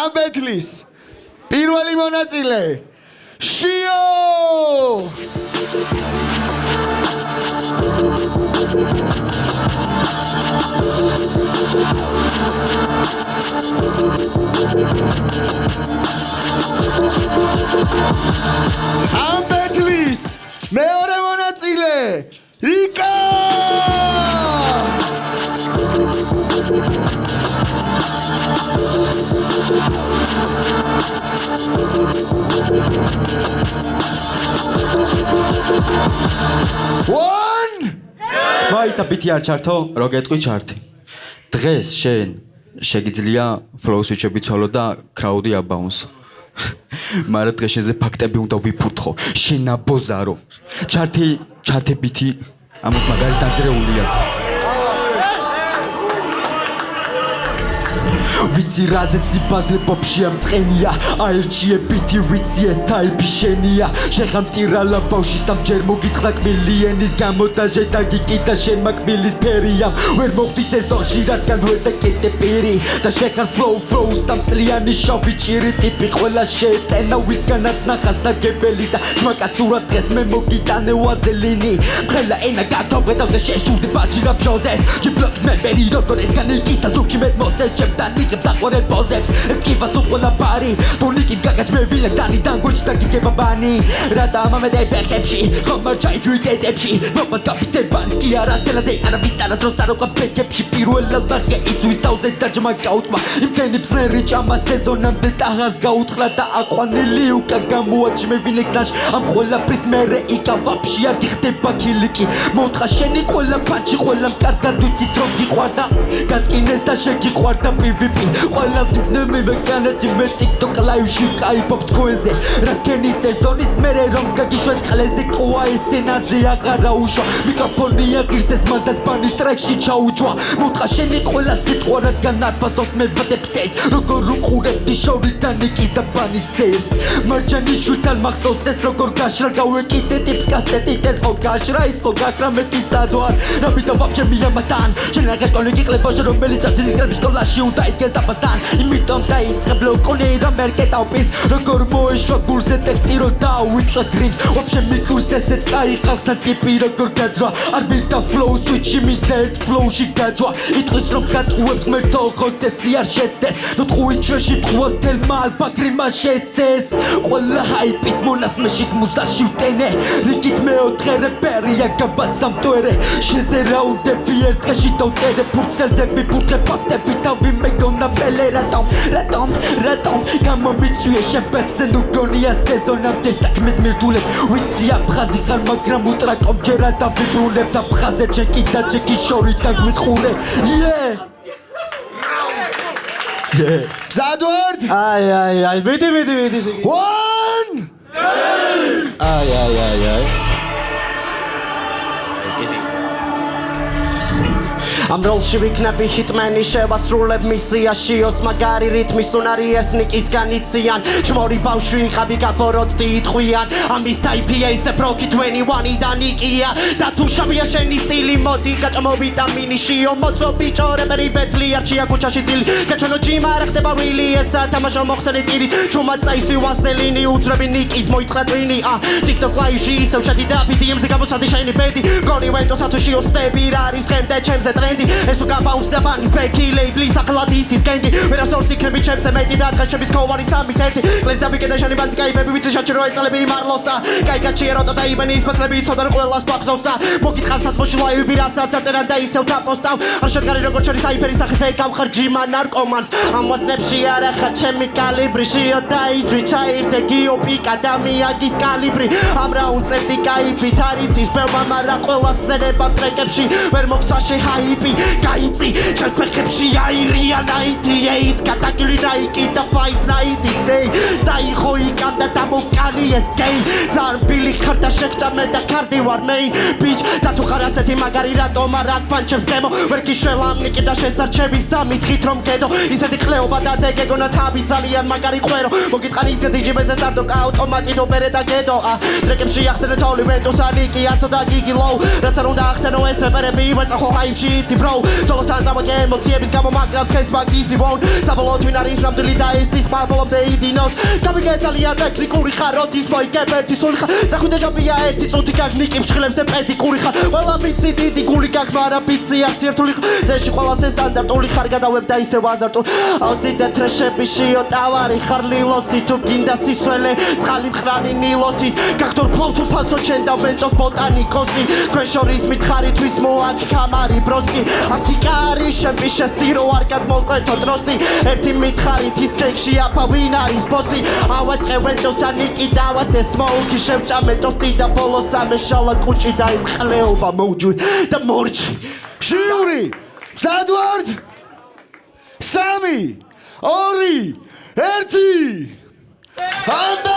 ამ ბეთლის პირველი მონაწილე შიო ამ ბეთლის მეორე მონაწილე იკა მაიცა ბითი არ ჩართო, რო გეტყვი ჩართი. დღეს შენ შეგიძლია ფლოუს ვიჩები ცოლო და კრაუდი აბაუნს. მაგრამ დღეს შენზე ფაქტები უნდა ვიფურთხო. შენ აბოზარო. ჩართე ბითი ამას მაგარი დაძრეულია. ვიცი რაზე ციბაზე პოპში ამწყენია აერჩიე ბითი ვიცი ეს ტაიპი შენია შეხამტირალა ბავში სამჯერ მოგითხრა კმილიანის გამოდაჟე და გიკიდა შენ მაკბილის ფერია ვერ მოხდი სეზონში რადგან ვერ დაკეთე პირი და შეხარ ფლოუ სამწლიანი შავი ჭირი ტიპი ყველა შეეტენა ვისგანაც ნახა სარგებელი და ძმაკაცურად დღეს მე მოგიტანე ვაზელინი მხრელა ენა გათავგედავდა შეშურდი ბაჭი რაბჟოზეს ჯიბლობს მე ბერი როგორ ედგან იკის და ზუგში მეტ მოსეს ჩემთან საყვარელ პოზებს ეთქივა სულ პარი თუნიკი გაგაჭმევილა დანიდან გუჩი და გიგება ბანი რათა ამამედა ფეხებში ხომ არ ჩაიჯვი ტეტებში მობას გაფიცებანს კი არა ცელაზე არა ვისტანას დროს აროყა ფეთებში პირველად ნახე ის ვის თავზე დაჯმა გაუთმა იმდენი ბზერი ჭამა სეზონამდე ტაღას გაუთხრა და აყვანილი უკა გამოაჭმევინე გზაში ამ ყველაფრის მერე იკა ვაფშე არ გიხდება ქილიკი მოთხა შენი ყველა ფაჩი ყველა კარგად ვიცით რომ გიყვარდა გატკინეს და შეგიყვარდა PvP ყველა ნემი ვეკანეთი მე TikTok live-ში კაიფობ თქვენზე რაკენი სეზონის მერე რომ გაგიშვეს ხლეზე ყვა ესენაზე აღარა უშვა მიკროფონი აღირსეს მანდაც ბანის ტრეკში ჩაუჯვა მოთხა შენი ყველა სიტყვა რადგან აფასობს მე ვადებს ეს როგორ უყურებდი შორიდან ნიკის და ბანის სერს მარჯანი შუთან მახსოვს ეს როგორ გაშრა გავეკიდე ტიპს კასტეტით ეს ხო გაშრა ის ხო გაქრა მეტი სადوار რა ვიდა ვაფშე მიამასთან შენ აღარ კოლეგი ყლებოშ რომელიც ასილი კრების სკოლაში უნდა იქეს დაბასთან იმიტომ დაიწყე ბლოკონი რომ ვერ კეტავპის როგორ მოეშვა გულზე ტექსტი რო დაუვიწყე გრიმს ვაფშე მიკურს ესეთ კაი ხალხთა ტიპი როგორ გაძრა არ მიდა ფლოუ სვიჩი მიდა ერთ ფლოუში გაძვა იტყვის რომ გატყუებ ღმერთო ხოთესი არ შეცდეს ნუ ტყუი ჩვენში ტყუა თელმა ალბაგრი მას შესეს ყველა ჰაიპის მონასმეში მუზაში ვტენე რიგით მეოთხე რეპერია გავაცამტვერე შეზე რაუნდები ერთ დღეში დავწერე ფურცელზე ვიფურთხე ფაქტები და ვიმეგონა ბელე რატომ გამომიწვიე შენ ბექზე ნუ გონია სეზონამდე საქმეს მირდულებ ვიცი აფხაზი ხარ მაგრამ უტრაკობ ჯერა და ვიბრუნებ და ფხაზე ჩენ კიდა ჯექი შორი და გვიყურე ზადვარდ აი ბიდი 1 აი ამ როლში ვიქნები ჰიტმენი შევასრულებ მისიაში ოს მაგარი რითმის უნარი ეს ნიკისგან იციან შმორი ბავშვი იყავი გაფოროტი იტყვიან ამის ტაიპია ისე პროკი 21-დან იკია და თუ შავია შენი სტილი მოდი გაჭმოვიდა მინიშიო მოცო ბიჭო რეპერი ბეთლი არჩია ქუჩაში წილი გაჩვენო ჯიმა რა ხდება ვილი ესა თამაშო მოხსენი ტირის ჩუმა წაისი ვასელინი უძრები ნიკის მოიწყრა ტვინი TikTok live-ში ისევ შადი და VDM-ზე გამოცადი შაინი ბედი გონი ვენტო სათუში ოსტები რა არის ხემდე ჩემზე ტრენდი ეს უკაბაუნს და ბანის ბექი ლეიბლის აკლადისტის გენგი ვერასორს იქნები ჩემზე მეტი და დღეშების ქოვარი სამით ერთი კლეს და ვიკედა შენი ბანცი კაიფები ვიცი შეჭრო ეწალები მарлოსა კაიკაჩი ეროტა და იბენი ისფათლები იცოდან ყველას ბახზოსა მოგითხანსაც მოში ლაივი რასაც აწერა და ისევ დაპოსტავ არ შედგარი როგორ შენი საიფერი სახეზე გამხარ ჯიმა ნარკომანს ამოცნებში არა ხარ ჩემი კალიბრი შიო დაიჯვი ჩაირდე გიოპიკა და მიაგის კალიბრი ამ რაუნდსერტი კაიფით არიცის ბევრმა მარა ყველას ხზენება ტრეკებში ვერ მოგსვაში ჰაიპი გაიწი ჩემს ფეხებში აირია 98 გადაგილი რაიკი და fight night is day წაიხო იქა და დამოკალი ეს გეი ძარბილი ხარ და შეგჭამე და კარდი ვარ მეინ ბიჭ და თუ ხარ ასეთი მაგარი რატომ არ აქ პანჩებს დემო ვერ გიშველამ ნიკი და შესარჩების სამითხით რომ გედო ისეთი ყლეობა და დეგეგონა თავი ძალიან მაგარი ყვერო მოგიტყანი ისეთი ჯიბეზე სტარტო აუტომატით ოპერე და გედო ტრეკებში ახსენეთ ოლივენტოს ანიკი ასო და გიგი ლოუ რაც არ უნდა ახსენო ეს რეპერები ვერწახო ჰაიპში იცი ბრო დოლოსთან წამოგე ემოციების გამო მაგრამ დღეს მაგიზი ვონ საბოლოოდ ვინ არის ნამდვილი და ეს ის პარბოლობდე იდინოს გამიგე ძალიან ტექნიკური ხარ როდის მოიგებერთი სული ხარ წახვიდე ჯობია ერთი წუთი გაგნიკი მშხლებზე პედიკური ხარ ყველა ვიცი დიდი გული გაქვს მაგრამ ვიცი არც ერთული ზეში ყველას ეს სტანდარტული ხარ გადავებ და ისევ აზარტულ აუზი და ტრეშები შიო ტავარი ხარ ლილოსი თუ გინდა სისველე წყალი მხრანი ნილოსის გახდორ ფლოუ თუ ფასო ჩენ და ვენტოს ბოტანიკოსი თქვენ შორის მითხარითვის მოაკ კამარი ბროსკი აქი კარი შემპი შესირო არ გადმოკვეთო ტროსი ერთი მითხარით ის ტრეკში აფა ვინ არის ბოსი ავაწყე ვენტოს ანიკი დავადე სმოუკი შევჭამე ტოსტი და ბოლოს ამეშალა კუჭი და ის ყლეობა მოუჯვი და მორჩი ჟიური სადვარდ 3 2 1 ამბე